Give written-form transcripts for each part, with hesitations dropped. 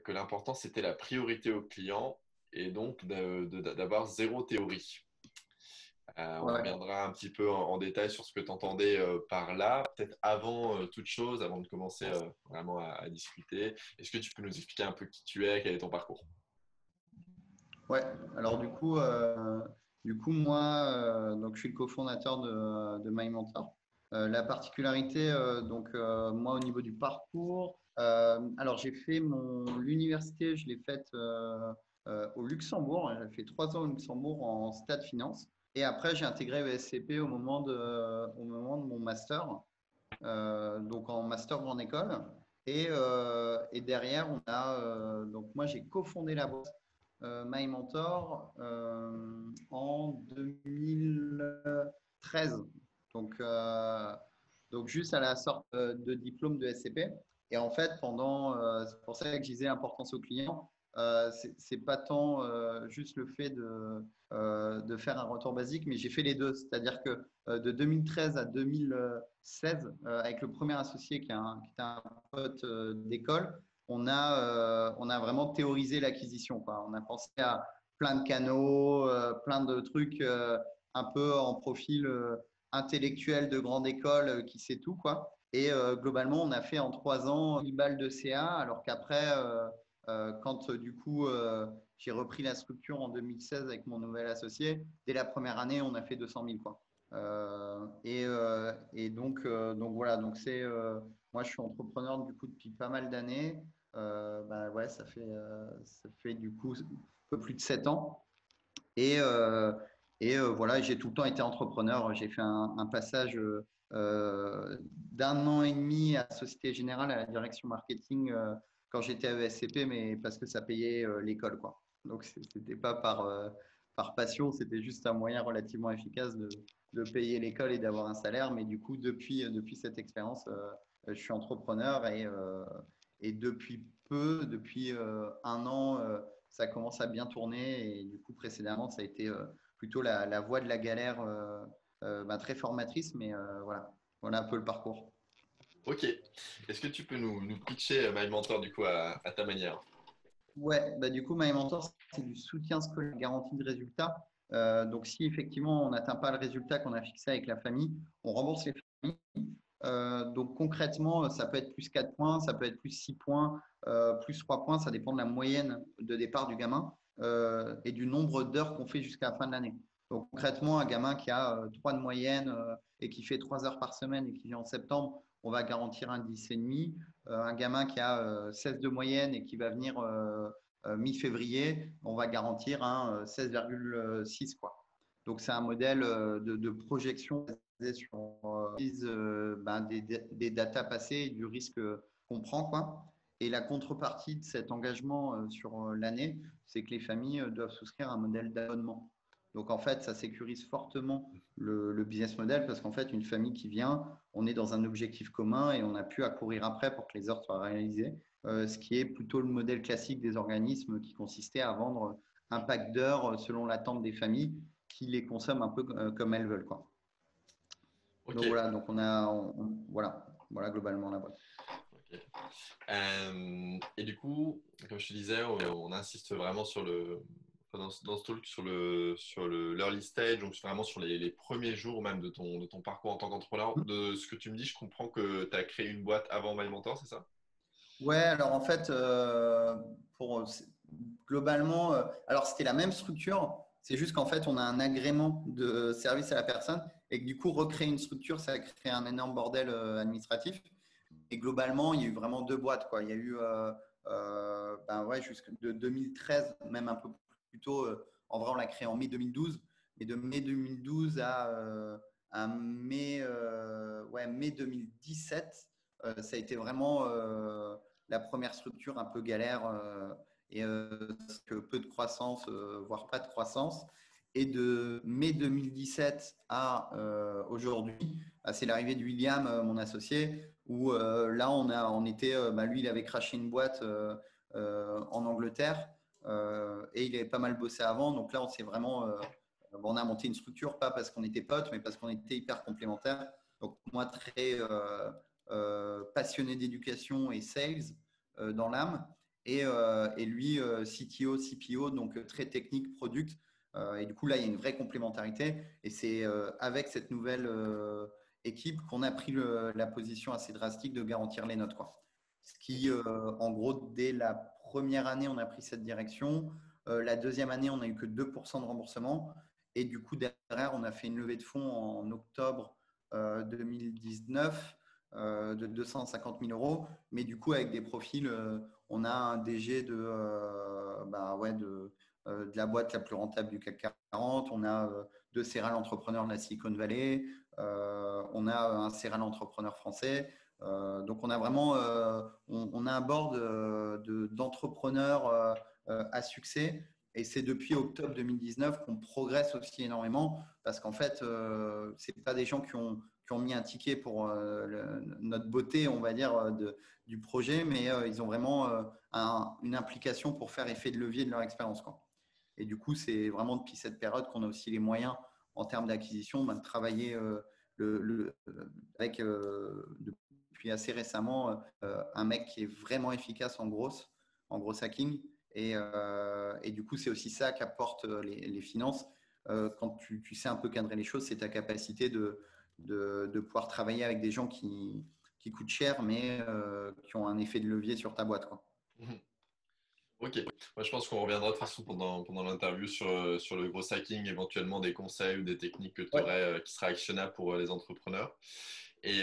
que l'important c'était la priorité au client et donc d'avoir zéro théorie. On Ouais. reviendra un petit peu en détail sur ce que tu entendais par là. Peut-être avant toute chose, avant de commencer vraiment à discuter, est-ce que tu peux nous expliquer un peu qui tu es, quel est ton parcours? Ouais. Alors du coup moi, donc je suis le cofondateur de MyMentor. La particularité, moi au niveau du parcours, alors j'ai fait l'université, je l'ai faite au Luxembourg. J'ai fait 3 ans au Luxembourg en stade finance. Et après, j'ai intégré ESCP au moment de mon master, donc en master grande école. Et derrière, donc moi, j'ai cofondé la boîte My Mentor en 2013. Donc, euh, donc juste à la sorte de diplôme de SCP. Et en fait, c'est pour ça que je disais importance au client. C'est pas tant juste le fait de faire un retour basique, mais j'ai fait les deux. C'est-à-dire que de 2013 à 2016, avec le premier associé qui était un pote d'école, on a vraiment théorisé l'acquisition, quoi. On a pensé à plein de canaux, plein de trucs un peu en profil intellectuel de grande école qui sait tout, quoi. Et globalement, on a fait en 3 ans 1000 balles de CA, alors qu'après, quand du coup j'ai repris la structure en 2016 avec mon nouvel associé, dès la première année, on a fait 200 000, quoi. Et donc voilà, moi je suis entrepreneur du coup depuis pas mal d'années. Bah ouais, ça fait du coup un peu plus de 7 ans. Et, euh, voilà, j'ai tout le temps été entrepreneur. J'ai fait un passage d'un an et demi à Société Générale à la direction marketing quand j'étais à ESCP, mais parce que ça payait l'école, quoi. Donc, c'était pas par passion, c'était juste un moyen relativement efficace de payer l'école et d'avoir un salaire. Mais du coup, depuis cette expérience, je suis entrepreneur et depuis un an, ça commence à bien tourner. Et du coup, précédemment, ça a été plutôt la voie de la galère, très formatrice, mais voilà un peu le parcours. Ok. Est-ce que tu peux nous pitcher My Mentor du coup à ta manière? Ouais, bah du coup, My Mentor, c'est du soutien scolaire garanti de résultat. Donc, si effectivement on n'atteint pas le résultat qu'on a fixé avec la famille, on rembourse les familles. Donc concrètement, ça peut être plus 4 points, ça peut être plus 6 points, plus 3 points, ça dépend de la moyenne de départ du gamin et du nombre d'heures qu'on fait jusqu'à la fin de l'année. Donc concrètement, un gamin qui a 3 de moyenne et qui fait 3 heures par semaine et qui vient en septembre, on va garantir un 10,5. Un gamin qui a 16 de moyenne et qui va venir mi-février, on va garantir un 16,6, quoi. Donc c'est un modèle de projection basé sur des datas passées et du risque qu'on prend, quoi. Et la contrepartie de cet engagement sur l'année, c'est que les familles doivent souscrire à un modèle d'abonnement. Donc en fait, ça sécurise fortement le business model parce qu'en fait, une famille qui vient, on est dans un objectif commun et on n'a plus à courir après pour que les heures soient réalisées. Ce qui est plutôt le modèle classique des organismes qui consistait à vendre un pack d'heures selon l'attente des familles qui les consomment un peu comme elles veulent, quoi. Ok. Donc voilà, donc voilà globalement la boîte. Ok. Et du coup, comme je te disais, on insiste vraiment sur dans ce talk sur l'early stage, donc vraiment sur les premiers jours même de ton parcours en tant qu'entrepreneur. De ce que tu me dis, je comprends que tu as créé une boîte avant My Mentor, c'est ça? Ouais, alors en fait, globalement, alors c'était la même structure, c'est juste qu'en fait, on a un agrément de service à la personne et que du coup, recréer une structure, ça crée un énorme bordel administratif. Et globalement, il y a eu vraiment deux boîtes, quoi. Il y a eu, ouais, jusque de 2013, même un peu plus tôt. En vrai, on l'a créé en mai 2012, mais de mai 2012 à mai 2017, ça a été vraiment la première structure un peu galère que peu de croissance, voire pas de croissance. Et de mai 2017 à aujourd'hui, c'est l'arrivée de William, mon associé, où là, lui, il avait craché une boîte en Angleterre et il avait pas mal bossé avant. Donc là, on a monté une structure, pas parce qu'on était potes, mais parce qu'on était hyper complémentaires. Donc moi, très passionné d'éducation et sales dans l'âme. et lui, CTO, CPO, donc très technique, product. Et du coup, là, il y a une vraie complémentarité. Et c'est avec cette nouvelle équipe qu'on a pris la position assez drastique de garantir les notes, quoi. Ce qui, Ok. en gros, dès la première année, on a pris cette direction. La deuxième année, on n'a eu que 2% de remboursement. Et du coup, derrière, on a fait une levée de fonds en octobre 2019 de 250 000 euros. Mais du coup, avec des profils, on a un DG de la boîte la plus rentable du CAC 40. On a deux serial entrepreneurs de la Silicon Valley. On a un serial entrepreneur français. Donc, on a vraiment on a un board d'entrepreneurs à succès. Et c'est depuis octobre 2019 qu'on progresse aussi énormément parce qu'en fait, ce pas des gens qui ont mis un ticket pour notre beauté, on va dire, du projet, mais ils ont vraiment une implication pour faire effet de levier de leur expérience, quoi. Et du coup, c'est vraiment depuis cette période qu'on a aussi les moyens en termes d'acquisition de travailler avec, depuis assez récemment, un mec qui est vraiment efficace en gros hacking. Et du coup, c'est aussi ça qu'apportent les finances. Quand tu sais un peu cadrer les choses, c'est ta capacité de pouvoir travailler avec des gens qui coûtent cher, mais qui ont un effet de levier sur ta boîte, quoi. Mhm. Ok. Moi, je pense qu'on reviendra de toute façon pendant l'interview sur le gros hacking, éventuellement des conseils ou des techniques que tu Ouais. aurais qui seraient actionnables pour les entrepreneurs. Et,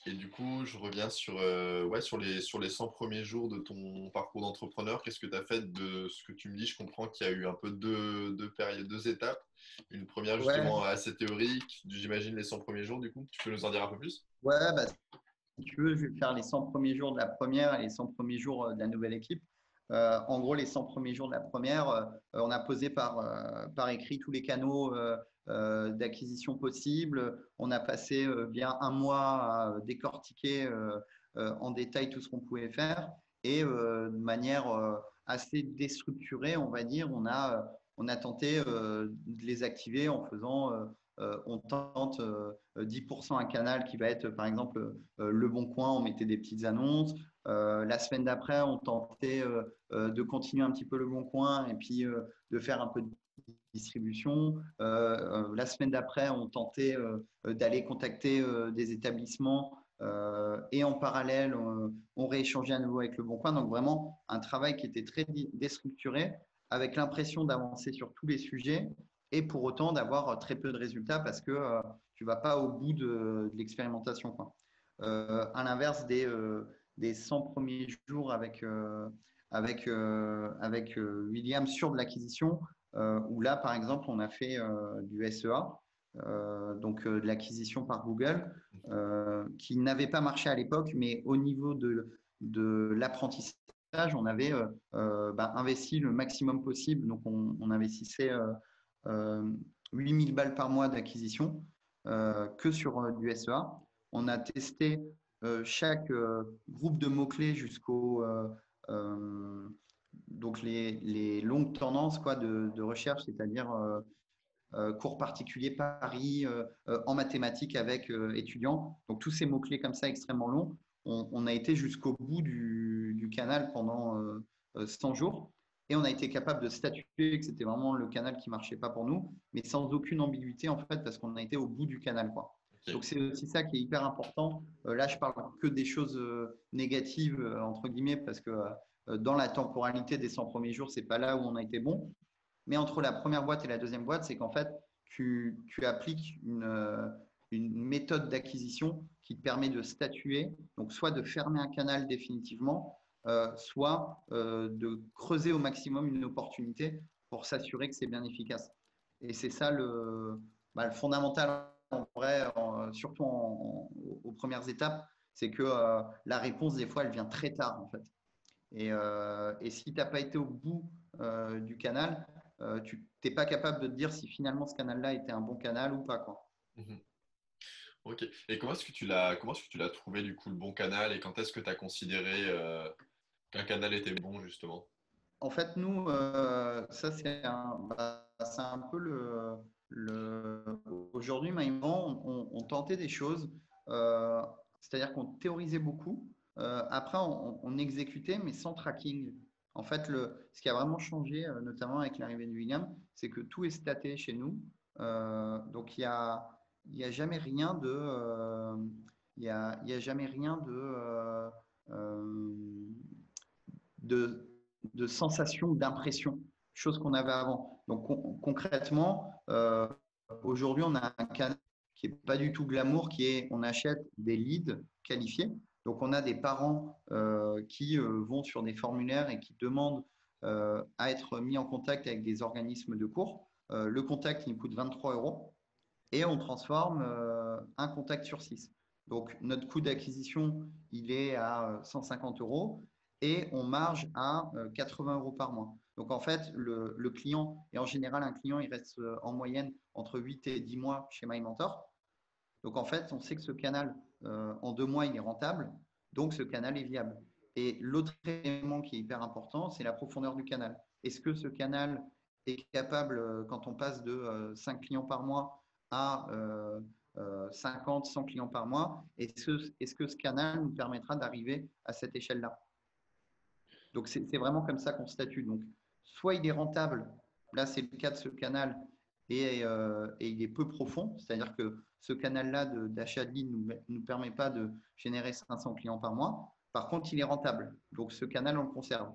et du coup, je reviens ouais, sur les 100 premiers jours de ton parcours d'entrepreneur. Qu'est-ce que tu as fait de ce que tu me dis? Je comprends qu'il y a eu un peu deux périodes, deux étapes. Une première Ouais, justement assez théorique, j'imagine les 100 premiers jours, du coup. Tu peux nous en dire un peu plus? ouais, bah, si tu veux, je vais faire les 100 premiers jours de la première et les 100 premiers jours de la nouvelle équipe. En gros, les 100 premiers jours de la première, on a posé par écrit tous les canaux d'acquisition possibles. On a passé bien un mois à décortiquer en détail tout ce qu'on pouvait faire. Et de manière assez déstructurée, on va dire, on a tenté de les activer en faisant, on tente 10% un canal qui va être, par exemple, Le Bon Coin, on mettait des petites annonces. La semaine d'après, on tentait de continuer un petit peu Le Bon Coin et puis de faire un peu de distribution. La semaine d'après, on tentait d'aller contacter des établissements et en parallèle, on rééchangeait à nouveau avec Le Bon Coin. Donc vraiment, un travail qui était très déstructuré avec l'impression d'avancer sur tous les sujets et pour autant d'avoir très peu de résultats parce que tu ne vas pas au bout de l'expérimentation, quoi. À l'inverse des 100 premiers jours avec William sur de l'acquisition, où là, par exemple, on a fait du SEA, donc de l'acquisition par Google, qui n'avait pas marché à l'époque, mais au niveau de l'apprentissage, on avait investi le maximum possible. Donc, on investissait 8 000 balles par mois d'acquisition que sur du SEA. On a testé chaque groupe de mots-clés jusqu'au donc les longues tendances quoi, de recherche, c'est-à-dire cours particuliers Paris en mathématiques avec étudiants. Donc tous ces mots-clés comme ça extrêmement longs, on a été jusqu'au bout du canal pendant 100 jours. Et on a été capable de statuer que c'était vraiment le canal qui ne marchait pas pour nous, mais sans aucune ambiguïté en fait, parce qu'on a été au bout du canal, quoi. Ok. Donc c'est aussi ça qui est hyper important. Là, je parle que des choses négatives, entre guillemets, parce que dans la temporalité des 100 premiers jours, c'est pas là où on a été bon. Mais entre la première boîte et la deuxième boîte, c'est qu'en fait, tu appliques une méthode d'acquisition qui te permet de statuer, donc soit de fermer un canal définitivement, soit de creuser au maximum une opportunité pour s'assurer que c'est bien efficace. Et c'est ça le fondamental en vrai, surtout aux premières étapes, c'est que la réponse, des fois, elle vient très tard en fait. Et si tu n'as pas été au bout du canal, tu n'es pas capable de te dire si finalement ce canal-là était un bon canal ou pas, quoi. Mhm. Ok. Et comment est-ce que tu l'as trouvé du coup le bon canal et quand est-ce que tu as considéré qu'un canal était bon justement? En fait, nous, ça, c'est un peu aujourd'hui, maintenant, on tentait des choses, c'est-à-dire qu'on théorisait beaucoup. Après, on exécutait, mais sans tracking. En fait, ce qui a vraiment changé, notamment avec l'arrivée de William, c'est que tout est staté chez nous. Donc, il y a jamais rien de, il y a jamais rien euh, de, de sensation, d'impression, chose qu'on avait avant. Donc, concrètement, aujourd'hui, on a un canal qui n'est pas du tout glamour, qui est on achète des leads qualifiés. Donc, on a des parents qui vont sur des formulaires et qui demandent à être mis en contact avec des organismes de cours. Le contact, il coûte 23 euros et on transforme un contact sur 6. Donc, notre coût d'acquisition, il est à 150 euros et on marge à 80 euros par mois. Donc, en fait, le client, et en général, un client, il reste en moyenne entre 8 et 10 mois chez MyMentor. Donc, en fait, on sait que ce canal, en 2 mois, il est rentable. Donc, ce canal est viable. Et l'autre élément qui est hyper important, c'est la profondeur du canal. Est-ce que ce canal est capable, quand on passe de 5 clients par mois à 50, 100 clients par mois, est-ce que ce canal nous permettra d'arriver à cette échelle-là? Donc, c'est vraiment comme ça qu'on statue. Donc, soit il est rentable, là, c'est le cas de ce canal, et il est peu profond, c'est-à-dire que ce canal-là d'achat de lead ne nous permet pas de générer 500 clients par mois. Par contre, il est rentable. Donc, ce canal, on le conserve.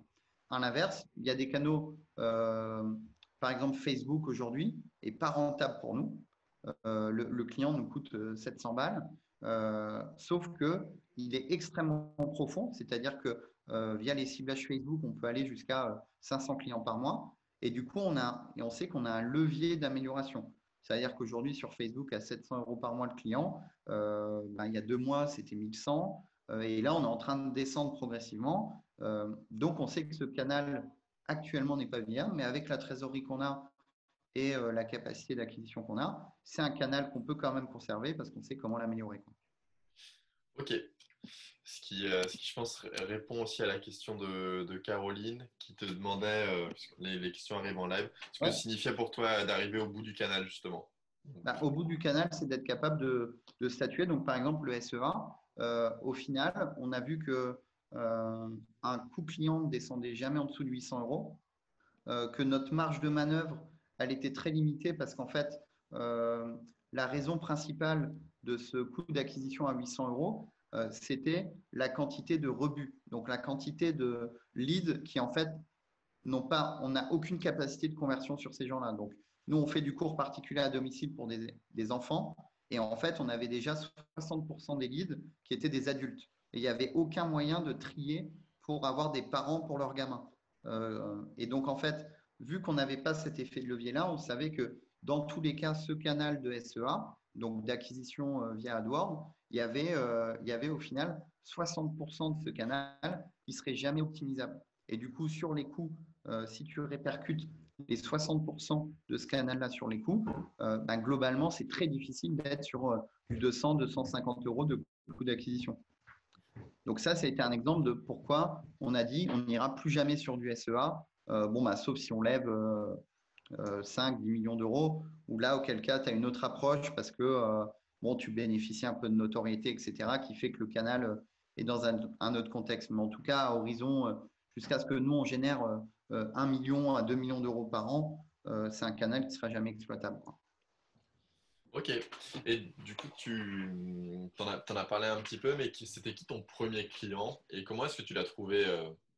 À l'inverse, il y a des canaux, par exemple Facebook aujourd'hui, n'est pas rentable pour nous. Le client nous coûte 700 balles, sauf qu'il est extrêmement profond, c'est-à-dire que via les ciblages Facebook, on peut aller jusqu'à 500 clients par mois. Et du coup, on sait qu'on a un levier d'amélioration. C'est-à-dire qu'aujourd'hui, sur Facebook, à 700 euros par mois le client, il y a 2 mois, c'était 1100. Et là, on est en train de descendre progressivement. Donc, on sait que ce canal actuellement n'est pas viable, mais avec la trésorerie qu'on a et la capacité d'acquisition qu'on a, c'est un canal qu'on peut quand même conserver parce qu'on sait comment l'améliorer. Ok. Ce qui, je pense, répond aussi à la question de Caroline qui te demandait, parce que les questions arrivent en live, ce que Ouais. signifiait pour toi d'arriver au bout du canal, justement. Au bout du canal, c'est d'être capable de statuer. Donc, par exemple, le SEA, au final, on a vu que un coût client ne descendait jamais en dessous de 800 euros, que notre marge de manœuvre, elle était très limitée parce qu'en fait, la raison principale de ce coût d'acquisition à 800 euros, c'était la quantité de rebuts, donc la quantité de leads qui en fait on n'a aucune capacité de conversion sur ces gens-là. Donc, nous, on fait du cours particulier à domicile pour des enfants. Et en fait, on avait déjà 60% des leads qui étaient des adultes. Et il n'y avait aucun moyen de trier pour avoir des parents pour leurs gamins. Et donc, en fait, vu qu'on n'avait pas cet effet de levier-là, on savait que dans tous les cas, ce canal de SEA, donc d'acquisition via AdWords, il y avait au final 60% de ce canal qui ne serait jamais optimisable. Et du coup, sur les coûts, si tu répercutes les 60% de ce canal-là sur les coûts, globalement, c'est très difficile d'être sur du 200, 250 euros de coût d'acquisition. Donc ça a été un exemple de pourquoi on a dit on n'ira plus jamais sur du SEA, sauf si on lève 5, 10 millions d'euros, ou là, auquel cas, tu as une autre approche parce que tu bénéficies un peu de notoriété, etc., qui fait que le canal est dans un autre contexte. Mais en tout cas, à horizon, jusqu'à ce que nous, on génère 1 million à 2 millions d'euros par an, c'est un canal qui ne sera jamais exploitable. Ok. Et du coup, tu t'en as parlé un petit peu, mais c'était qui ton premier client et comment est-ce que tu l'as trouvé,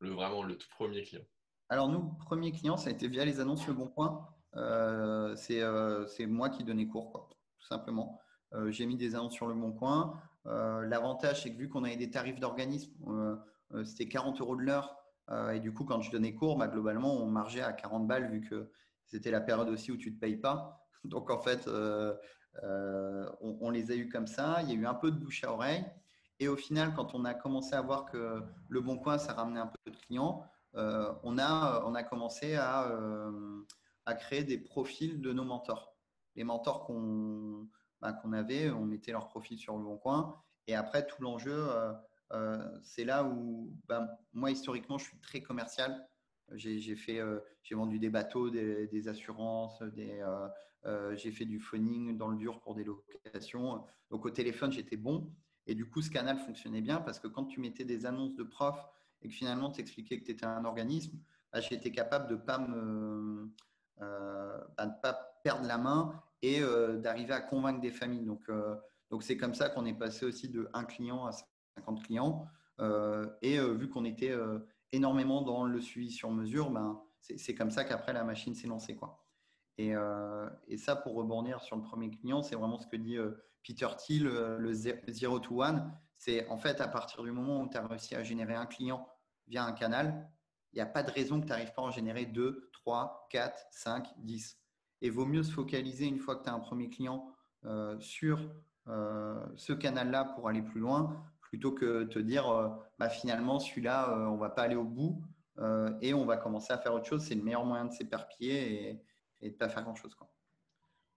vraiment le tout premier client? Alors nous, premier client, ça a été via les annonces Le Bon Coin. C'est moi qui donnais cours, quoi, tout simplement. J'ai mis des annonces sur Le Bon Coin. L'avantage, c'est que vu qu'on avait des tarifs d'organisme, c'était 40 euros de l'heure. Et du coup, quand je donnais cours, globalement, on margeait à 40 balles vu que c'était la période aussi où tu ne te payes pas. Donc en fait, on les a eu comme ça. Il y a eu un peu de bouche à oreille. Et au final, quand on a commencé à voir que Le Bon Coin, ça ramenait un peu de clients, on a commencé à créer des profils de nos mentors. Les mentors qu'on avait, on mettait leur profil sur Le Bon Coin. Et après, tout l'enjeu, c'est là où moi, historiquement, je suis très commercial. J'ai vendu des bateaux, des assurances, j'ai fait du phoning dans le dur pour des locations. Donc au téléphone, j'étais bon. Et du coup, ce canal fonctionnait bien parce que quand tu mettais des annonces de profs et que finalement tu expliquais que tu étais un organisme, bah, j'étais capable de ne pas perdre la main et d'arriver à convaincre des familles. Donc c'est comme ça qu'on est passé aussi de 1 client à 50 clients. Vu qu'on était énormément dans le suivi sur mesure, ben, c'est comme ça qu'après la machine s'est lancée, quoi. Et ça, pour rebondir sur le premier client, c'est vraiment ce que dit Peter Thiel, le 0 to 1. C'est en fait à partir du moment où tu as réussi à générer un client via un canal, il n'y a pas de raison que tu n'arrives pas à en générer 2, 3, 4, 5, 10. Et vaut mieux se focaliser une fois que tu as un premier client sur ce canal-là pour aller plus loin, plutôt que te dire bah, finalement celui-là, on ne va pas aller au bout et on va commencer à faire autre chose. C'est le meilleur moyen de s'éparpiller et de ne pas faire grand-chose, quoi.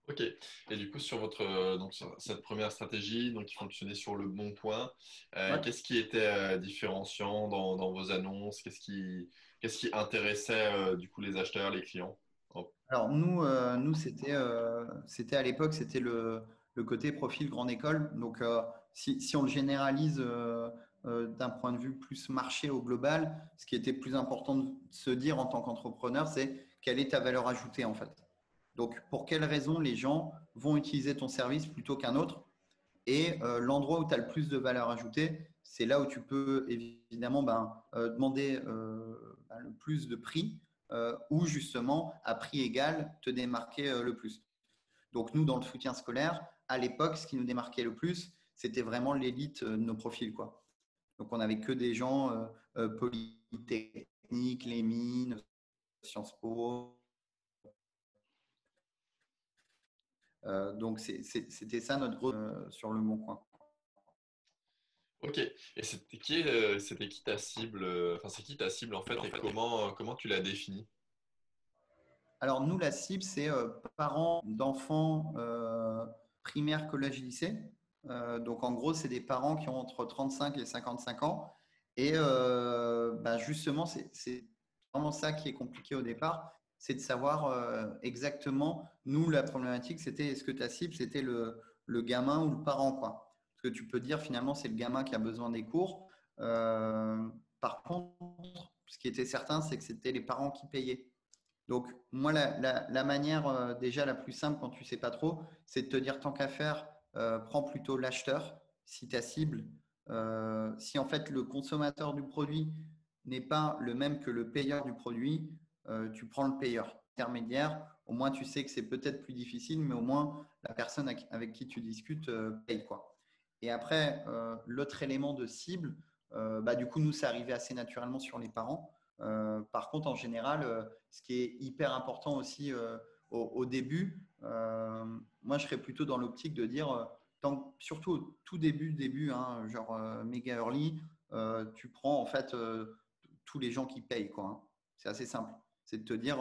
Ok. Et du coup, sur donc sur cette première stratégie, donc qui fonctionnait sur le bon point, Ouais. qu'est-ce qui était différenciant dans vos annonces? Qu'est-ce qui intéressait du coup les acheteurs, les clients? Oh. Alors nous c'était à l'époque, c'était le côté profil grande école. Donc si on le généralise d'un point de vue plus marché au global, ce qui était plus important de se dire en tant qu'entrepreneur, c'est quelle est ta valeur ajoutée en fait. Donc pour quelles raisons les gens vont utiliser ton service plutôt qu'un autre. Et l'endroit où tu as le plus de valeur ajoutée, c'est là où tu peux évidemment demander le plus de prix ou justement à prix égal te démarquer le plus. Donc nous, dans le soutien scolaire, à l'époque, ce qui nous démarquait le plus, c'était vraiment l'élite de nos profils, quoi. Donc on n'avait que des gens Polytechnique, les mines, Sciences Po. Donc c'était ça notre gros sur le Bon Coin. Ok. Et c'était qui ta cible? Enfin, c'est qui ta cible en fait et comment tu l'as définie? Alors, nous, la cible, c'est parents d'enfants primaires, collège, lycée. Donc, en gros, c'est des parents qui ont entre 35 et 55 ans. Et justement, c'est vraiment ça qui est compliqué au départ, c'est de savoir exactement, nous, la problématique, c'était est-ce que ta cible, c'était le gamin ou le parent, quoi. Parce que tu peux dire, finalement, c'est le gamin qui a besoin des cours. Par contre, ce qui était certain, c'est que c'était les parents qui payaient. Donc, moi, la manière déjà la plus simple quand tu ne sais pas trop, c'est de te dire tant qu'à faire, prends plutôt l'acheteur si ta cible, si en fait le consommateur du produit n'est pas le même que le payeur du produit, tu prends le payeur intermédiaire. Au moins, tu sais que c'est peut-être plus difficile, mais au moins la personne avec qui tu discutes paye, quoi. Et après, l'autre élément de cible, du coup, nous, c'est arrivé assez naturellement sur les parents. Par contre, en général, ce qui est hyper important aussi au début, moi, je serais plutôt dans l'optique de dire, surtout au tout début hein, genre méga early, tu prends en fait tous les gens qui payent, quoi, hein. C'est assez simple. C'est de te dire,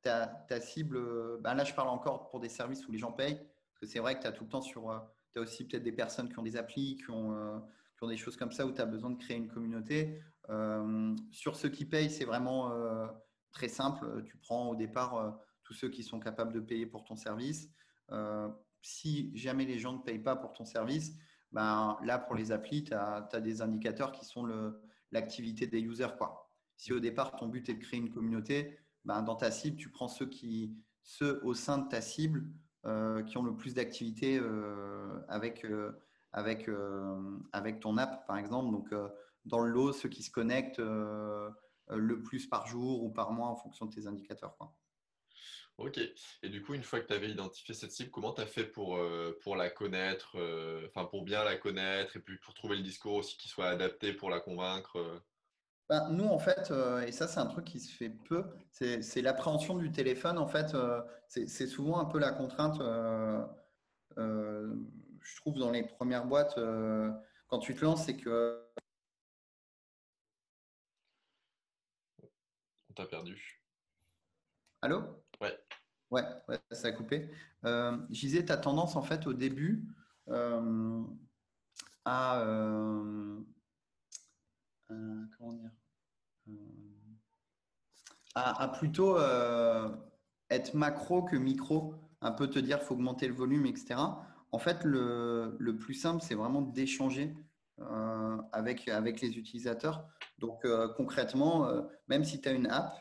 ta cible, là, je parle encore pour des services où les gens payent, parce que c'est vrai que tu as tout le temps tu as aussi peut-être des personnes qui ont des applis, qui ont des choses comme ça où tu as besoin de créer une communauté. Sur ceux qui payent, c'est vraiment très simple. Tu prends au départ tous ceux qui sont capables de payer pour ton service. Si jamais les gens ne payent pas pour ton service, là, pour les applis, tu as des indicateurs qui sont l'activité des users, quoi. Si au départ, ton but est de créer une communauté, dans ta cible, tu prends ceux au sein de ta cible qui ont le plus d'activité avec ton app, par exemple. Donc, dans le lot, ceux qui se connectent le plus par jour ou par mois en fonction de tes indicateurs, quoi. Ok. Et du coup, une fois que tu avais identifié cette cible, comment tu as fait pour la connaître, enfin pour bien la connaître et puis pour trouver le discours aussi qui soit adapté pour la convaincre? Nous, en fait, et ça, c'est un truc qui se fait peu, c'est l'appréhension du téléphone. En fait, c'est souvent un peu la contrainte, euh, je trouve, dans les premières boîtes, quand tu te lances, c'est que… On t'a perdu. Allô? Ouais. Ouais, ouais, ça a coupé. Je disais, tu as tendance, en fait, au début, euh, à, comment dire, euh, à plutôt être macro que micro, un peu te dire faut augmenter le volume, etc. En fait, le plus simple, c'est vraiment d'échanger avec les utilisateurs. Donc, concrètement, même si tu as une app,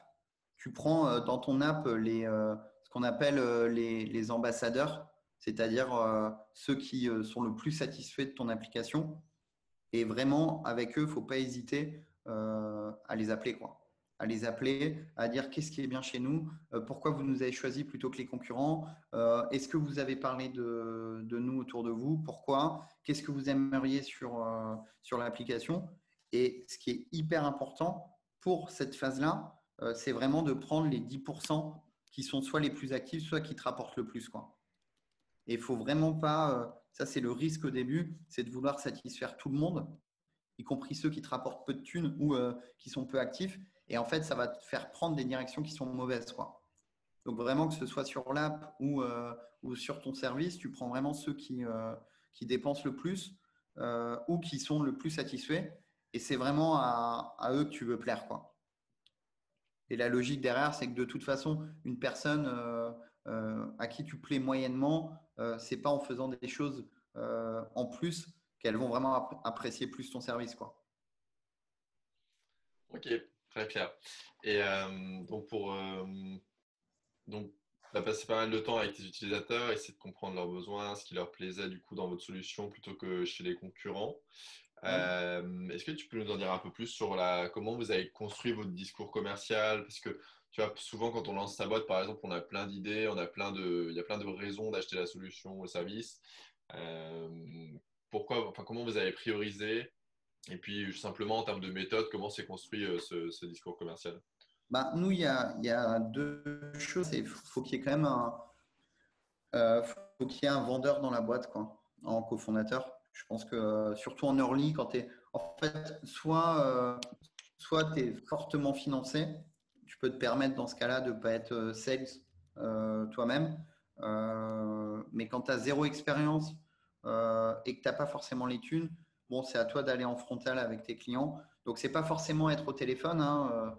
tu prends dans ton app ce qu'on appelle les ambassadeurs, c'est-à-dire ceux qui sont le plus satisfaits de ton application. Et vraiment, avec eux, il ne faut pas hésiter à les appeler, quoi. À les appeler, à dire qu'est-ce qui est bien chez nous, pourquoi vous nous avez choisi plutôt que les concurrents, est-ce que vous avez parlé de nous autour de vous, pourquoi, qu'est-ce que vous aimeriez sur l'application. Et ce qui est hyper important pour cette phase-là, c'est vraiment de prendre les 10% qui sont soit les plus actifs, soit qui te rapportent le plus, quoi. Et il faut vraiment pas, ça c'est le risque au début, c'est de vouloir satisfaire tout le monde, y compris ceux qui te rapportent peu de thunes ou qui sont peu actifs. Et en fait, ça va te faire prendre des directions qui sont mauvaises, quoi. Donc vraiment, que ce soit sur l'app ou sur ton service, tu prends vraiment ceux qui dépensent le plus ou qui sont le plus satisfaits. Et c'est vraiment à eux que tu veux plaire, quoi. Et la logique derrière, c'est que de toute façon, une personne à qui tu plais moyennement, c'est pas en faisant des choses en plus qu'elles vont vraiment apprécier plus ton service, quoi. Ok, très clair. Et donc, tu as passé pas mal de temps avec tes utilisateurs, essayer de comprendre leurs besoins, ce qui leur plaisait du coup dans votre solution plutôt que chez les concurrents. Ouais. Est-ce que tu peux nous en dire un peu plus sur comment vous avez construit votre discours commercial? Parce que tu vois, souvent quand on lance sa boîte, par exemple, on a plein d'idées, il y a plein de raisons d'acheter la solution ou le service. Euh, enfin, comment vous avez priorisé? Et puis simplement en termes de méthode, comment s'est construit ce discours commercial? Bah, nous, il y a deux choses. Il faut qu'il y ait quand même faut qu'il y ait un vendeur dans la boîte, quoi, en cofondateur. Je pense que surtout en early, quand tu es. En fait, soit tu es fortement financé, tu peux te permettre dans ce cas-là de ne pas être sales toi-même. Mais quand tu as zéro expérience et que tu n'as pas forcément les thunes, bon, c'est à toi d'aller en frontal avec tes clients. Donc, c'est pas forcément être au téléphone, hein,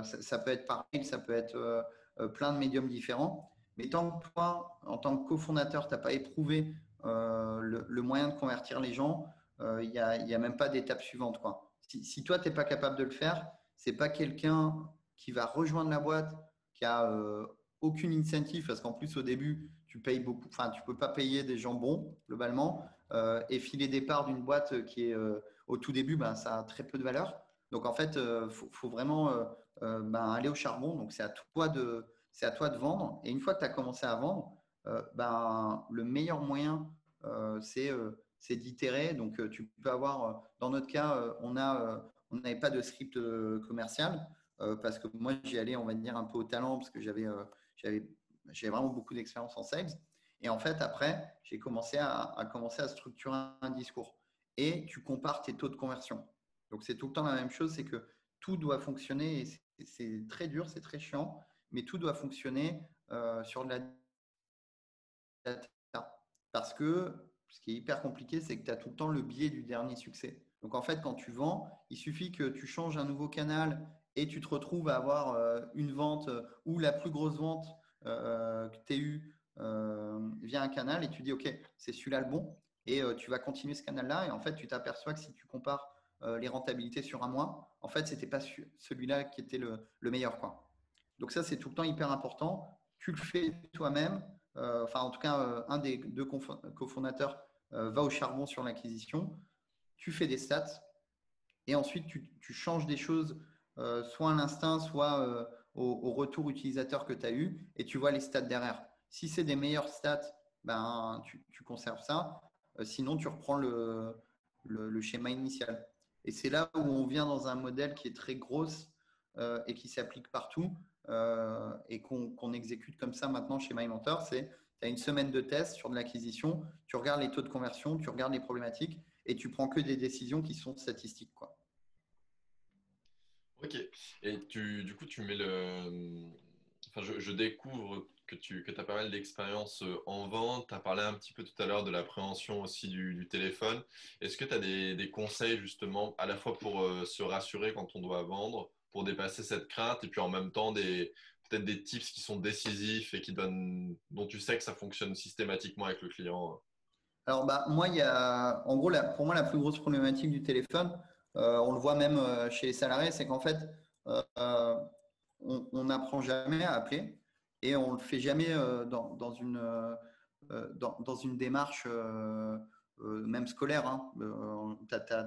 ça peut être par mail, ça peut être plein de médiums différents. Mais tant que toi, en tant que cofondateur, tu n'as pas éprouvé le moyen de convertir les gens, il y a même pas d'étape suivante, quoi. Si toi, tu n'es pas capable de le faire, c'est pas quelqu'un qui va rejoindre la boîte, qui a aucune incentive, parce qu'en plus, au début, tu payes beaucoup, enfin, tu peux pas payer des gens bons, globalement, et filer des parts d'une boîte qui est au tout début, ben, ça a très peu de valeur. Donc, en fait, faut vraiment ben, aller au charbon. Donc, c'est à toi de vendre. Et une fois que tu as commencé à vendre, ben, le meilleur moyen, c'est d'itérer. Donc, tu peux avoir, dans notre cas, on n'avait pas de script commercial parce que moi, j'y allais, on va dire, un peu au talent parce que j'avais vraiment beaucoup d'expérience en sales. Et en fait, après, j'ai commencé à structurer un discours. Et tu compares tes taux de conversion. Donc, c'est tout le temps la même chose, c'est que tout doit fonctionner. Et c'est très dur, c'est très chiant, mais tout doit fonctionner sur de la data. Parce que ce qui est hyper compliqué, c'est que tu as tout le temps le biais du dernier succès. Donc en fait, quand tu vends, il suffit que tu changes un nouveau canal et tu te retrouves à avoir une vente ou la plus grosse vente que tu aies eue via un canal et tu dis, OK, c'est celui-là le bon. Et tu vas continuer ce canal-là. Et en fait, tu t'aperçois que si tu compares les rentabilités sur un mois, en fait, ce n'était pas celui-là qui était le meilleur, quoi. Donc ça, c'est tout le temps hyper important. Tu le fais toi-même. Enfin, en tout cas, un des deux cofondateurs va au charbon sur l'acquisition. Tu fais des stats et ensuite tu changes des choses, soit à l'instinct, soit au retour utilisateur que tu as eu et tu vois les stats derrière. Si c'est des meilleures stats, ben, tu conserves ça. Sinon, tu reprends le schéma initial. Et c'est là où on vient dans un modèle qui est très grosse et qui s'applique partout et qu'on exécute comme ça maintenant chez MyMentor. C'est tu as une semaine de test sur de l'acquisition, tu regardes les taux de conversion, tu regardes les problématiques et tu prends que des décisions qui sont statistiques, quoi. Ok. Et du coup, tu mets le. Enfin, je découvre que tu as pas mal d'expérience en vente. Tu as parlé un petit peu tout à l'heure de l'appréhension aussi du téléphone. Est-ce que tu as des conseils justement à la fois pour se rassurer quand on doit vendre, pour dépasser cette crainte, et puis en même temps peut-être des tips qui sont décisifs et dont tu sais que ça fonctionne systématiquement avec le client? Alors, moi, en gros, pour moi, la plus grosse problématique du téléphone, on le voit même chez les salariés, c'est qu'en fait, euh, on n'apprend jamais à appeler et on ne le fait jamais dans une démarche même scolaire. Hein. Tu as très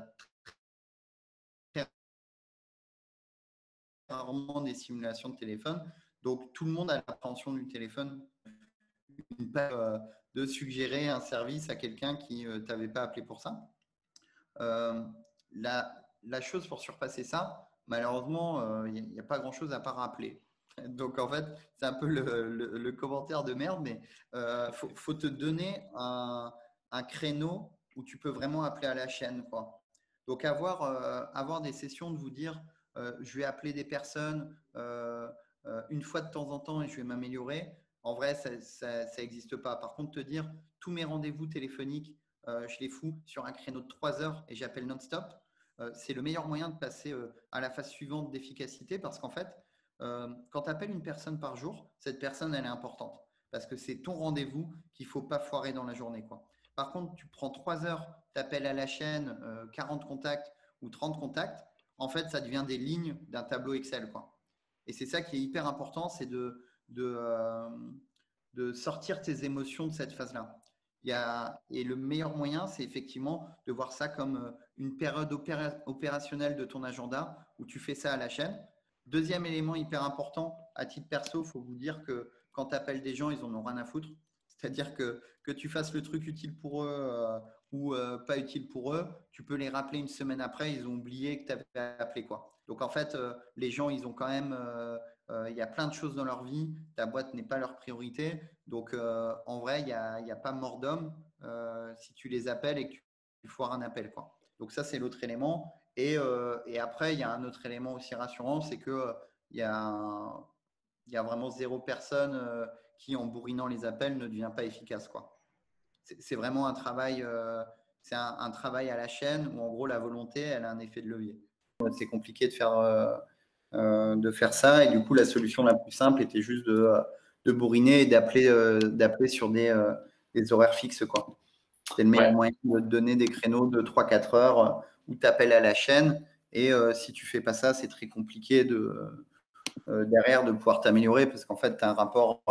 rarement des simulations de téléphone. Donc, tout le monde a l'appréhension du téléphone, de suggérer un service à quelqu'un qui ne t'avait pas appelé pour ça. Euh, la chose pour surpasser ça, malheureusement, il n'y a pas grand-chose à part rappeler. Donc, en fait, c'est un peu le commentaire de merde, mais faut te donner un créneau où tu peux vraiment appeler à la chaîne, quoi. Donc, avoir des sessions de vous dire, je vais appeler des personnes une fois de temps en temps et je vais m'améliorer. En vrai, ça n'existe pas. Par contre, te dire, tous mes rendez-vous téléphoniques, je les fous sur un créneau de 3 heures et j'appelle non-stop. C'est le meilleur moyen de passer à la phase suivante d'efficacité parce qu'en fait, quand tu appelles une personne par jour, cette personne, elle est importante parce que c'est ton rendez-vous qu'il ne faut pas foirer dans la journée, quoi. Par contre, tu prends 3 heures, tu appelles à la chaîne 40 contacts ou 30 contacts, en fait, ça devient des lignes d'un tableau Excel, quoi. Et c'est ça qui est hyper important, c'est de sortir tes émotions de cette phase-là. Et le meilleur moyen, c'est effectivement de voir ça comme une période opérationnelle de ton agenda où tu fais ça à la chaîne. Deuxième élément hyper important, à titre perso, il faut vous dire que quand tu appelles des gens, ils en ont rien à foutre. C'est-à-dire que tu fasses le truc utile pour eux ou pas utile pour eux, tu peux les rappeler une semaine après, ils ont oublié que tu avais appelé, quoi. Donc en fait, les gens, ils ont quand même, il y a plein de choses dans leur vie, ta boîte n'est pas leur priorité. Donc en vrai, il n'y a pas mort d'homme si tu les appelles et que tu foires un appel, quoi. Donc ça, c'est l'autre élément. Et après, il y a un autre élément aussi rassurant, c'est que il y a vraiment zéro personne qui, en bourrinant les appels, ne devient pas efficace, quoi. C'est vraiment un travail, c'est un travail à la chaîne où, en gros, la volonté, elle a un effet de levier. C'est compliqué de faire ça. Et du coup, la solution la plus simple était juste de bourriner et d'appeler sur des horaires fixes, quoi. C'est le meilleur moyen de te donner des créneaux de 3-4 heures où tu appelles à la chaîne. Et si tu fais pas ça, c'est très compliqué derrière de pouvoir t'améliorer parce qu'en fait, tu as un rapport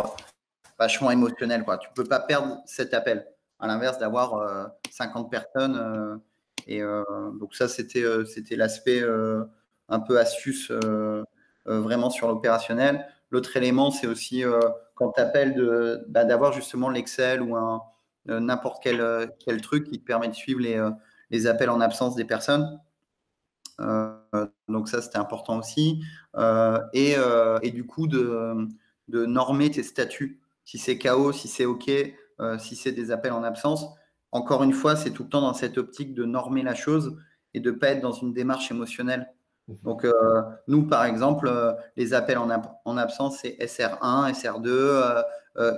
vachement émotionnel, quoi. Tu peux pas perdre cet appel. À l'inverse d'avoir 50 personnes. Donc ça, c'était l'aspect un peu astuce vraiment sur l'opérationnel. L'autre élément, c'est aussi quand tu appelles d'avoir justement l'Excel ou n'importe quel truc qui te permet de suivre les appels en absence des personnes. Donc ça, c'était important aussi. Et du coup, de normer tes statuts. Si c'est KO, si c'est OK, si c'est des appels en absence. Encore une fois, c'est tout le temps dans cette optique de normer la chose et de ne pas être dans une démarche émotionnelle. Donc, nous, par exemple, les appels en absence, c'est SR1, SR2.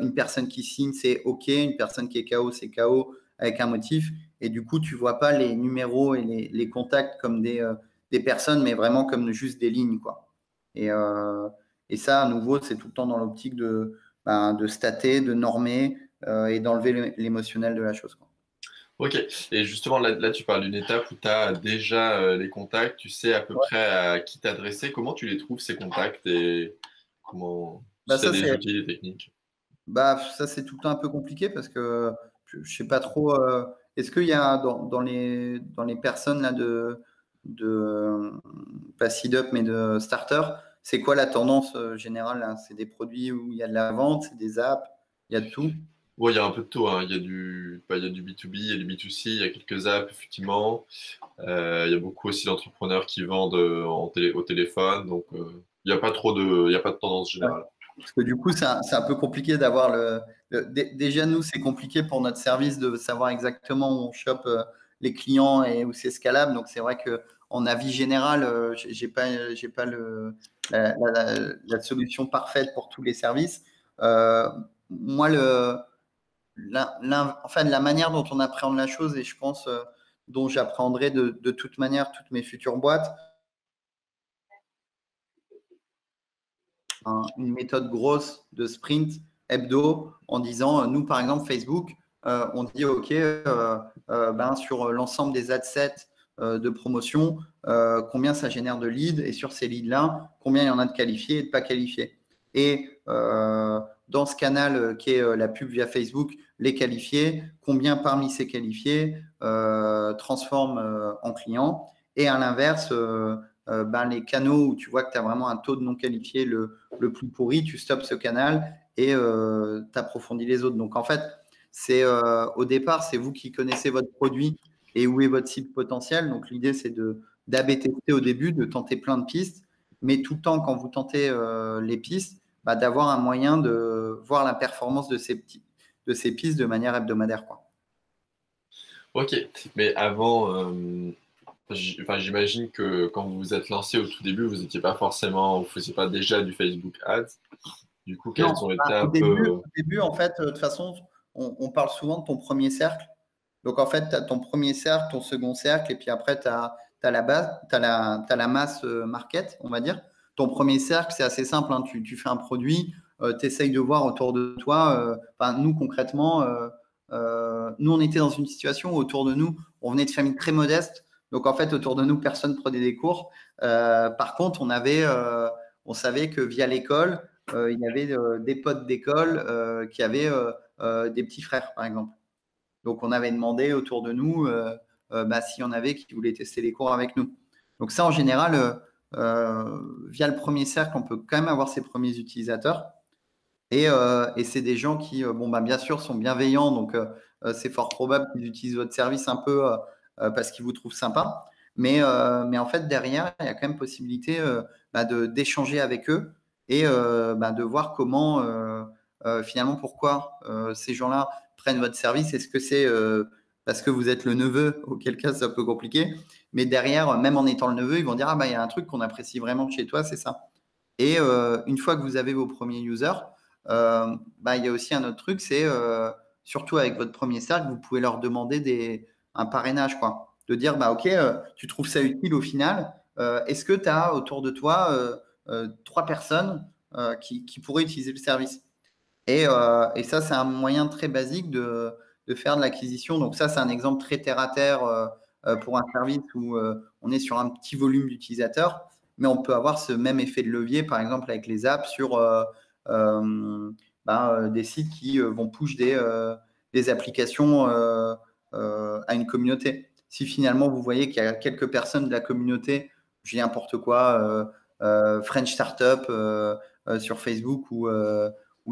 Une personne qui signe, c'est OK. Une personne qui est KO, c'est KO avec un motif. Et du coup, tu ne vois pas les numéros et les contacts comme des personnes, mais vraiment comme juste des lignes, quoi. Et ça, à nouveau, c'est tout le temps dans l'optique de stater, de normer et d'enlever l'émotionnel de la chose, quoi. Ok, et justement là tu parles d'une étape où tu as déjà les contacts, tu sais à peu près à qui t'adresser. Comment tu les trouves ces contacts et comment Bah, c'est ça, des c'est outils, des techniques? ça, c'est tout le temps un peu compliqué parce que je ne sais pas trop. Est-ce qu'il y a dans les personnes là pas seed-up, mais de starter, c'est quoi la tendance générale là? C'est des produits où il y a de la vente, c'est des apps, il y a de tout. Bon, il y a un peu de tout, hein. Il y a du B2B, il y a du B2C, il y a quelques apps, effectivement. Il y a beaucoup aussi d'entrepreneurs qui vendent au téléphone. Donc, il n'y a pas il n'y a pas de tendance Ouais. générale. Parce que du coup, c'est un peu compliqué d'avoir déjà, nous, c'est compliqué pour notre service de savoir exactement où on chope les clients et où c'est scalable. Donc, c'est vrai qu'en avis général, j'ai pas la solution parfaite pour tous les services. Moi, enfin, la manière dont on appréhende la chose et je pense dont j'appréhenderai de toute manière toutes mes futures boîtes, une méthode grosse de sprint hebdo en disant, nous, par exemple, Facebook, on dit OK, ben, sur l'ensemble des adsets de promotion, combien ça génère de leads et sur ces leads-là, combien il y en a de qualifiés et de pas qualifiés. Et dans ce canal qui est la pub via Facebook, les qualifiés, combien parmi ces qualifiés transforment en clients. Et à l'inverse, ben, les canaux où tu vois que tu as vraiment un taux de non qualifié le plus pourri, tu stoppes ce canal et tu approfondis les autres. Donc en fait, c'est au départ, c'est vous qui connaissez votre produit et où est votre cible potentielle. Donc l'idée, c'est d'A/B tester au début, de tenter plein de pistes, mais tout le temps, quand vous tentez les pistes, bah, d'avoir un moyen de voir la performance de ces pistes de manière hebdomadaire, quoi. Ok, mais avant, enfin, j'imagine que quand vous vous êtes lancé au tout début, vous n'étiez pas forcément, vous ne faisiez pas déjà du Facebook Ads. Du coup, Non, quels ont été un au peu. début, en fait, de toute façon, on parle souvent de ton premier cercle. Donc, en fait, tu as ton premier cercle, ton second cercle, et puis après, tu as la base, tu as la masse market, on va dire. Ton premier cercle, c'est assez simple, hein. Tu fais un produit, tu essayes de voir autour de toi. Nous, concrètement, nous, on était dans une situation où autour de nous, on venait de familles très modestes. Donc, en fait, autour de nous, personne ne prenait des cours. Par contre, on savait que via l'école, il y avait des potes d'école qui avaient des petits frères, par exemple. Donc, on avait demandé autour de nous s'il y en avait qui voulaient tester les cours avec nous. Donc, ça, en général, via le premier cercle, on peut quand même avoir ses premiers utilisateurs. Et c'est des gens qui, bien sûr, sont bienveillants. Donc, c'est fort probable qu'ils utilisent votre service un peu parce qu'ils vous trouvent sympa. Mais en fait, derrière, il y a quand même possibilité d'échanger avec eux et de voir comment, finalement, pourquoi ces gens-là prennent votre service. Est-ce que c'est parce que vous êtes le neveu, auquel cas c'est un peu compliqué. Mais derrière, même en étant le neveu, ils vont dire, il y a un truc qu'on apprécie vraiment chez toi, c'est ça. Et une fois que vous avez vos premiers users, il y a aussi un autre truc, c'est surtout avec votre premier cercle, vous pouvez leur demander un parrainage, quoi. De dire, OK, tu trouves ça utile au final. Est-ce que tu as autour de toi 3 personnes qui pourraient utiliser le service? Et ça, c'est un moyen très basique de faire de l'acquisition. Donc ça, c'est un exemple très terre à terre pour un service où on est sur un petit volume d'utilisateurs, mais on peut avoir ce même effet de levier, par exemple avec les apps sur des sites qui vont push des applications à une communauté. Si finalement vous voyez qu'il y a quelques personnes de la communauté, je dis n'importe quoi, French Startup sur Facebook où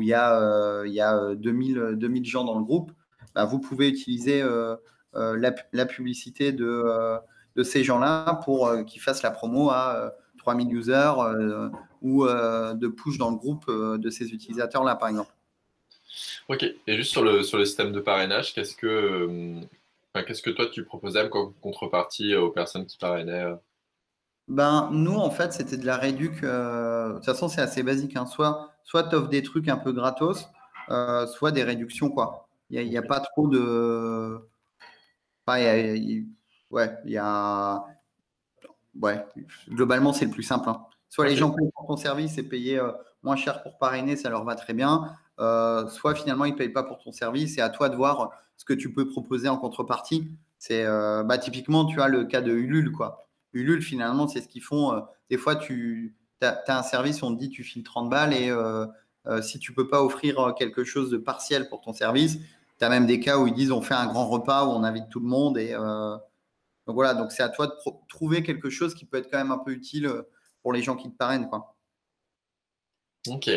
il y a 2000 gens dans le groupe, vous pouvez utiliser la publicité de ces gens-là pour qu'ils fassent la promo à 3000 users ou de push dans le groupe de ces utilisateurs-là, par exemple. Ok, et juste sur le système de parrainage, qu'est-ce que toi tu proposais comme contrepartie aux personnes qui parrainaient? Nous, en fait, c'était de la réduc. De toute façon, c'est assez basique, hein. Soit tu offres des trucs un peu gratos, soit des réductions, quoi. Il n'y a pas trop de. Enfin, ouais, globalement, c'est le plus simple, hein. Soit les Ok. gens payent pour ton service et payer moins cher pour parrainer, ça leur va très bien. Soit finalement, ils ne payent pas pour ton service. C'est à toi de voir ce que tu peux proposer en contrepartie. C'est typiquement, tu as le cas de Ulule, quoi. Ulule, finalement, c'est ce qu'ils font. Des fois, tu as un service, on te dit tu files 30 balles et si tu ne peux pas offrir quelque chose de partiel pour ton service, tu as même des cas où ils disent on fait un grand repas où on invite tout le monde et donc voilà, donc c'est à toi de trouver quelque chose qui peut être quand même un peu utile pour les gens qui te parrainent, quoi. Ok.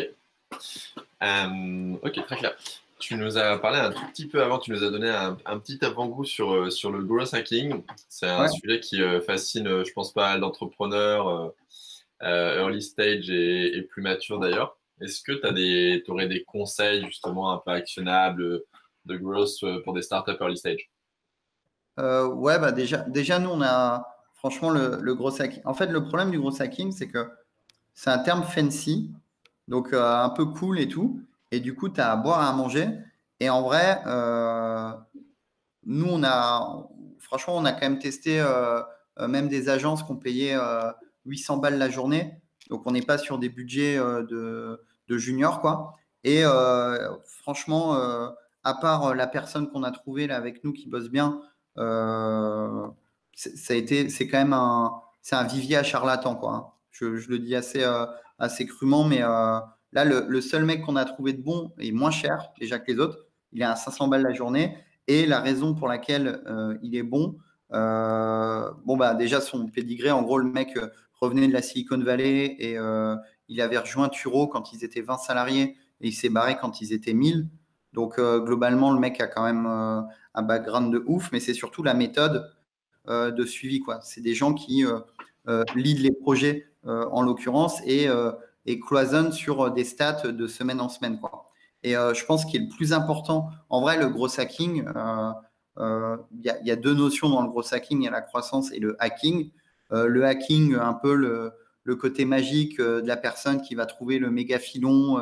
Ok, très clair. Tu nous as parlé un tout petit peu avant, tu nous as donné un petit avant-goût sur le growth hacking. C'est un Ouais. sujet qui fascine, je pense, pas mal d'entrepreneurs, early stage et plus matures d'ailleurs. Est-ce que tu aurais des conseils justement un peu actionnables de growth pour des startups early stage? Ouais, déjà, nous, on a franchement le gros hacking. En fait, le problème du gros hacking, c'est que c'est un terme fancy, donc un peu cool et tout. Et du coup, tu as à boire et à manger. Et en vrai, nous, franchement, on a quand même testé même des agences qui ont payé 800 balles la journée. Donc, on n'est pas sur des budgets de juniors, quoi. Et franchement, à part la personne qu'on a trouvée là avec nous qui bosse bien, c'est quand même c'est un vivier à charlatans, quoi, hein. Je le dis assez crûment, mais là, le seul mec qu'on a trouvé de bon est moins cher déjà que les autres. Il est à 500 balles la journée. Et la raison pour laquelle il est bon, bon, bah, déjà son pédigré, en gros, le mec revenait de la Silicon Valley et il avait rejoint Turo quand ils étaient 20 salariés et il s'est barré quand ils étaient 1000. Donc, globalement, le mec a quand même un background de ouf, mais c'est surtout la méthode de suivi, quoi. C'est des gens qui lead les projets, en l'occurrence, et cloisonnent sur des stats de semaine en semaine, quoi. Et je pense qu'il est le plus important, en vrai, le gros hacking, il y a deux notions dans le gros hacking, il y a la croissance et le hacking. Le hacking, un peu le côté magique de la personne qui va trouver le méga filon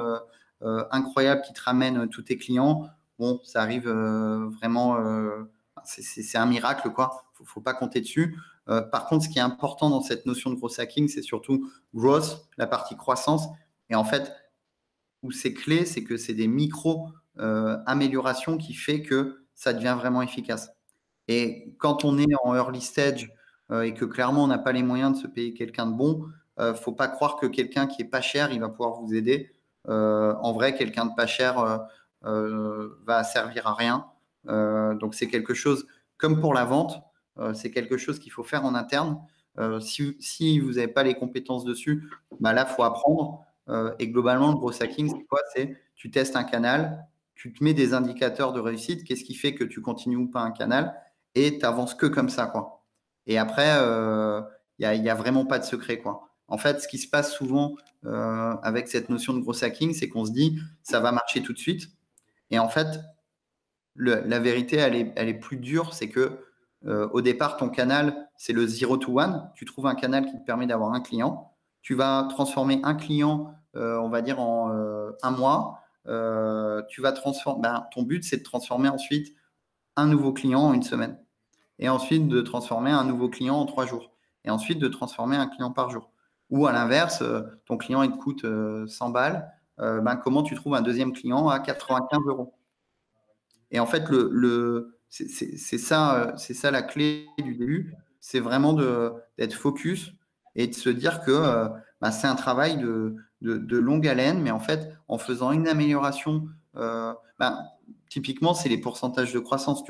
incroyable qui te ramène tous tes clients. Bon, ça arrive vraiment, c'est un miracle, quoi. Faut pas compter dessus. Par contre, ce qui est important dans cette notion de gros hacking, c'est surtout growth, la partie croissance. Et en fait, où c'est clé, c'est que c'est des micro-améliorations qui fait que ça devient vraiment efficace. Et quand on est en early stage et que clairement on n'a pas les moyens de se payer quelqu'un de bon, faut pas croire que quelqu'un qui est pas cher, il va pouvoir vous aider. En vrai, quelqu'un de pas cher va servir à rien. Donc c'est quelque chose, comme pour la vente, c'est quelque chose qu'il faut faire en interne. Si vous n'avez pas les compétences dessus, bah là, faut apprendre. Et globalement, le gros hacking, c'est quoi? C'est tu testes un canal, tu te mets des indicateurs de réussite. Qu'est-ce qui fait que tu continues ou pas un canal? Et tu n'avances que comme ça, quoi. Et après, y a vraiment pas de secret, quoi. En fait, ce qui se passe souvent avec cette notion de gros hacking, c'est qu'on se dit ça va marcher tout de suite. Et en fait, la vérité, elle est plus dure. C'est que au départ, ton canal, c'est le 0 to 1. Tu trouves un canal qui te permet d'avoir un client. Tu vas transformer un client, on va dire, en un mois. Tu vas transformer. Ben, ton but, c'est de transformer ensuite un nouveau client en une semaine. Et ensuite, de transformer un nouveau client en 3 jours. Et ensuite, de transformer un client par jour. Ou à l'inverse, ton client, il te coûte 100 balles. Ben, comment tu trouves un deuxième client à 95 euros? Et en fait, c'est ça la clé du début. C'est vraiment d'être focus et de se dire que ben, c'est un travail de longue haleine, mais en fait, en faisant une amélioration, ben, typiquement, c'est les pourcentages de croissance.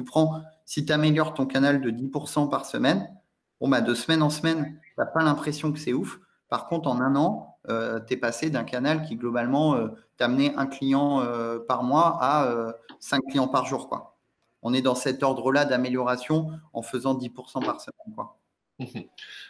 Si tu améliores ton canal de 10% par semaine, bon, ben, de semaine en semaine, tu n'as pas l'impression que c'est ouf. Par contre, en un an, tu es passé d'un canal qui, globalement, t'a amené un client par mois à 5 clients par jour, quoi. On est dans cet ordre-là d'amélioration en faisant 10% par semaine, quoi.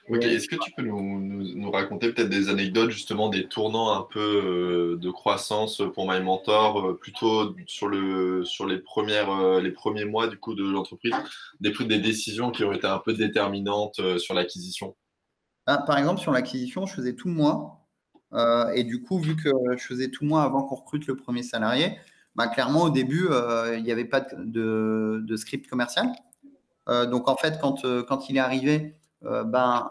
Ok, est-ce que tu peux nous raconter peut-être des anecdotes, justement, des tournants un peu de croissance pour My Mentor, plutôt sur les premiers mois du coup de l'entreprise, des décisions qui ont été un peu déterminantes sur l'acquisition? Par exemple, sur l'acquisition, je faisais tout moi. Et du coup, vu que je faisais tout moi avant qu'on recrute le premier salarié, bah, clairement, au début, il n'y avait pas de script commercial. Donc, en fait, quand il est arrivé, ben,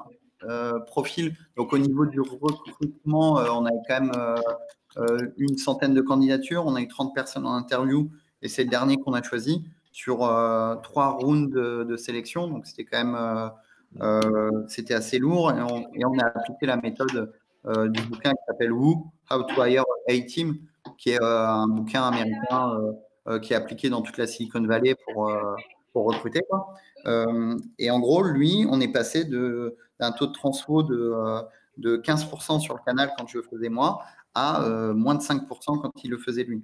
profil, donc au niveau du recrutement, on avait quand même une centaine de candidatures. On a eu 30 personnes en interview et c'est le dernier qu'on a choisi sur 3 rounds de sélection. Donc, c'était quand même c'était assez lourd et on a appliqué la méthode du bouquin qui s'appelle Who, How to Hire A-Team, qui est un bouquin américain qui est appliqué dans toute la Silicon Valley pour recruter, quoi. Et en gros, lui, on est passé d'un taux de transfo de 15% sur le canal quand je le faisais moi à moins de 5% quand il le faisait lui.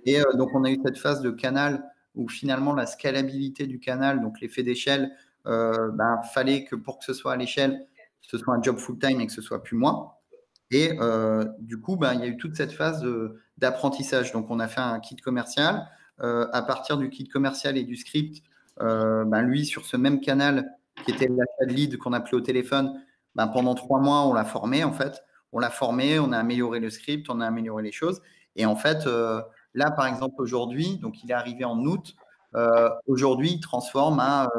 Et donc, on a eu cette phase de canal où finalement la scalabilité du canal, donc l'effet d'échelle, ben, fallait que pour que ce soit à l'échelle, ce soit un job full-time et que ce soit plus moi. Et du coup, ben, il y a eu toute cette phase d'apprentissage. Donc, on a fait un kit commercial. À partir du kit commercial et du script, ben, lui, sur ce même canal qui était l'achat de lead qu'on appelait au téléphone, ben, pendant 3 mois, on l'a formé en fait. On l'a formé, on a amélioré le script, on a amélioré les choses. Et en fait, là, par exemple, aujourd'hui, donc il est arrivé en août, aujourd'hui, il transforme à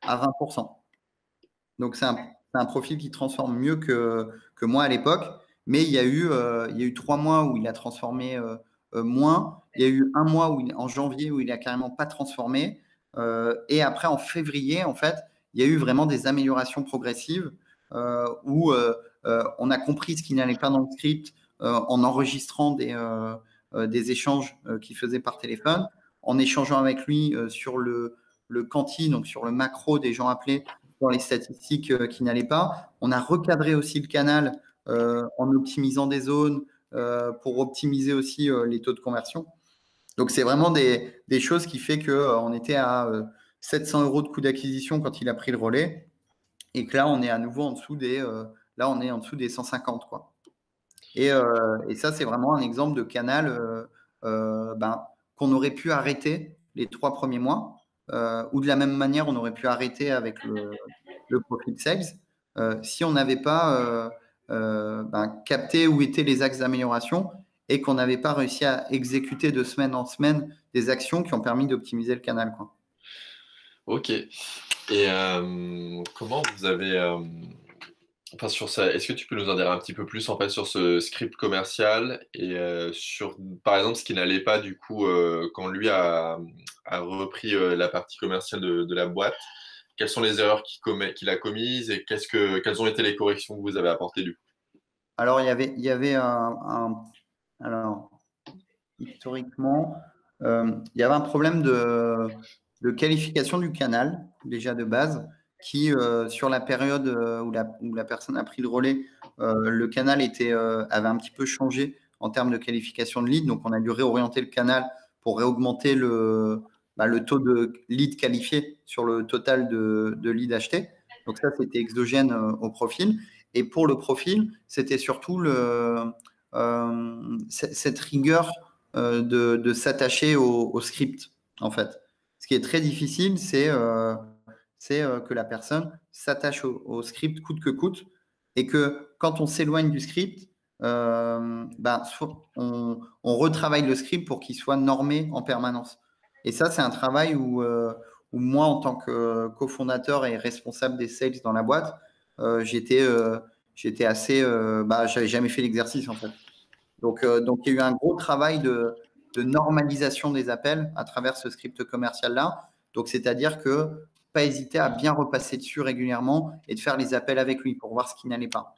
20%. Donc, c'est un profil qui transforme mieux que moi à l'époque. Mais il y a eu 3 mois où il a transformé moins. Il y a eu un mois en janvier où il n'a carrément pas transformé. Et après, en février, en fait, il y a eu vraiment des améliorations progressives où on a compris ce qui n'allait pas dans le script en enregistrant des échanges qu'il faisait par téléphone, en échangeant avec lui sur le quanti, donc sur le macro des gens appelés dans les statistiques qui n'allaient pas. On a recadré aussi le canal en optimisant des zones pour optimiser aussi les taux de conversion. Donc, c'est vraiment des choses qui fait qu'on était à 700 € de coût d'acquisition quand il a pris le relais et que là, on est à nouveau en dessous des 150, quoi. Et ça, c'est vraiment un exemple de canal qu'on aurait pu arrêter les 3 premiers mois ou de la même manière, on aurait pu arrêter avec le profit sales si on n'avait pas capté où étaient les axes d'amélioration et qu'on n'avait pas réussi à exécuter de semaine en semaine des actions qui ont permis d'optimiser le canal, quoi. Ok. Et comment vous avez... Enfin, sur ça, est-ce que tu peux nous en dire un petit peu plus en fait sur ce script commercial et sur, par exemple, ce qui n'allait pas du coup quand lui a repris la partie commerciale de la boîte? Quelles sont les erreurs qu'il a commises et quelles ont été les corrections que vous avez apportées du coup? Alors, il y avait alors, historiquement, il y avait un problème de qualification du canal, déjà de base, qui, sur la période où la personne a pris le relais, le canal avait un petit peu changé en termes de qualification de lead. Donc, on a dû réorienter le canal pour réaugmenter le taux de lead qualifié sur le total de leads achetés. Donc, ça, c'était exogène au profil. Et pour le profil, c'était surtout cette rigueur de s'attacher au script, en fait. Ce qui est très difficile, c'est que la personne s'attache au script coûte que coûte et que quand on s'éloigne du script, on retravaille le script pour qu'il soit normé en permanence. Et ça, c'est un travail où moi, en tant que cofondateur et responsable des sales dans la boîte, j'étais assez... j'avais jamais fait l'exercice, en fait. Donc, il y a eu un gros travail de normalisation des appels à travers ce script commercial-là. Donc, c'est-à-dire que pas hésiter à bien repasser dessus régulièrement et de faire les appels avec lui pour voir ce qui n'allait pas.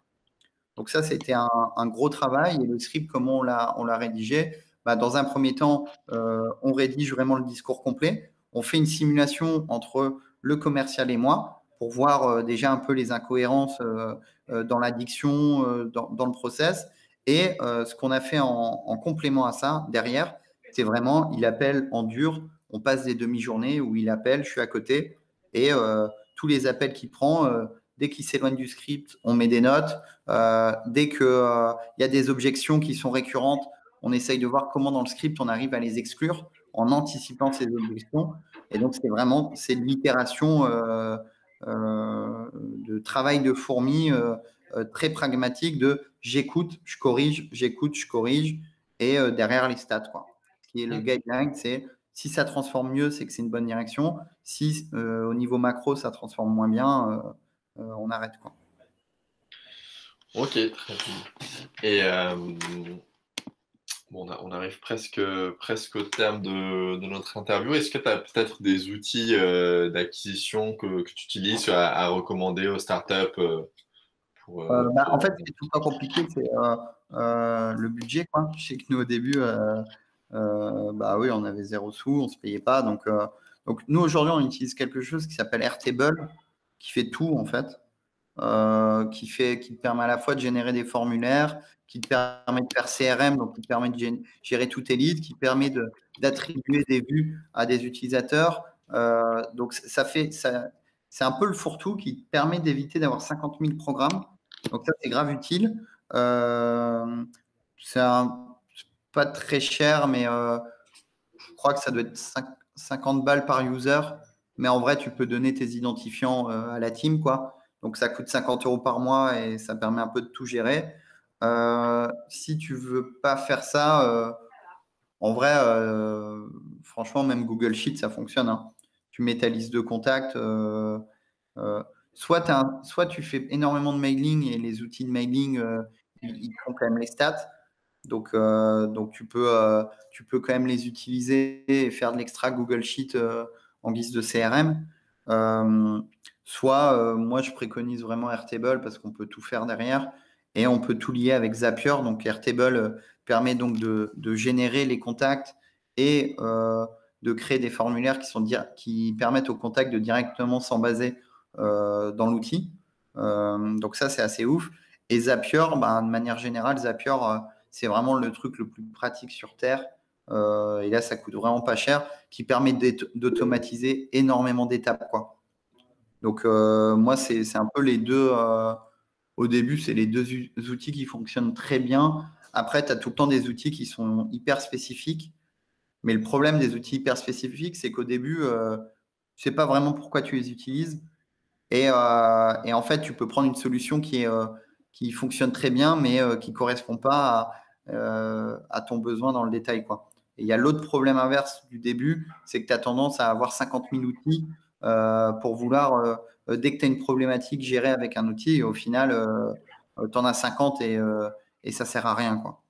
Donc, ça, c'était un gros travail. Et le script, comment on l'a rédigé? Dans un premier temps, on rédige vraiment le discours complet. On fait une simulation entre le commercial et moi pour voir déjà un peu les incohérences dans la diction, dans le process. Et ce qu'on a fait en complément à ça, derrière, c'est vraiment, il appelle en dur, on passe des demi-journées où il appelle, je suis à côté, et tous les appels qu'il prend, dès qu'il s'éloigne du script, on met des notes. Dès qu'il y a des objections qui sont récurrentes, on essaye de voir comment dans le script on arrive à les exclure en anticipant ces objections. Et donc, c'est l'itération de travail de fourmi très pragmatique de j'écoute, je corrige, j'écoute, je corrige, et derrière les stats, quoi. Ce qui est le guideline, c'est si ça transforme mieux, c'est que c'est une bonne direction. Si au niveau macro, ça transforme moins bien, on arrête, quoi. Ok, très bien. Et bon, on arrive presque au terme de notre interview. Est-ce que tu as peut-être des outils d'acquisition que tu utilises à recommander aux startups En fait, c'est tout pas compliqué, c'est le budget, quoi. Je sais que nous, au début, oui, on avait 0 sous, on ne se payait pas. Donc, nous, aujourd'hui, on utilise quelque chose qui s'appelle Airtable, qui fait tout, en fait. Qui te permet à la fois de générer des formulaires, qui te permet de faire CRM, donc qui te permet de gérer tous tes leads, qui permet d'attribuer des vues à des utilisateurs. Donc, c'est un peu le fourre-tout qui te permet d'éviter d'avoir 50 000 programmes. Donc, ça, c'est grave utile. C'est pas très cher, mais je crois que ça doit être 50 balles par user. Mais en vrai, tu peux donner tes identifiants à la team, quoi. Donc, ça coûte 50 € par mois et ça permet un peu de tout gérer. Si tu veux pas faire ça, en vrai, franchement, même Google Sheet, ça fonctionne, hein. Tu mets ta liste de contacts. Soit tu fais énormément de mailing et les outils de mailing, ils font quand même les stats. Donc tu peux quand même les utiliser et faire de l'extra Google Sheet en guise de CRM. Moi, je préconise vraiment Airtable parce qu'on peut tout faire derrière et on peut tout lier avec Zapier. Donc, Airtable permet donc de générer les contacts et de créer des formulaires qui permettent aux contacts de directement s'embaser dans l'outil. Donc, ça, c'est assez ouf. Et Zapier, de manière générale, Zapier, c'est vraiment le truc le plus pratique sur Terre. Et là, ça coûte vraiment pas cher, qui permet d'automatiser énormément d'étapes, quoi. Donc, moi, c'est un peu les deux. Au début, c'est les deux outils qui fonctionnent très bien. Après, tu as tout le temps des outils qui sont hyper spécifiques. Mais le problème des outils hyper spécifiques, c'est qu'au début, tu ne sais pas vraiment pourquoi tu les utilises. Et en fait, tu peux prendre une solution qui fonctionne très bien, mais qui ne correspond pas à ton besoin dans le détail, quoi. Et il y a l'autre problème inverse du début, c'est que tu as tendance à avoir 50 000 outils pour vouloir, dès que tu as une problématique, gérer avec un outil. Et au final, tu en as 50 et ça ne sert à rien, quoi.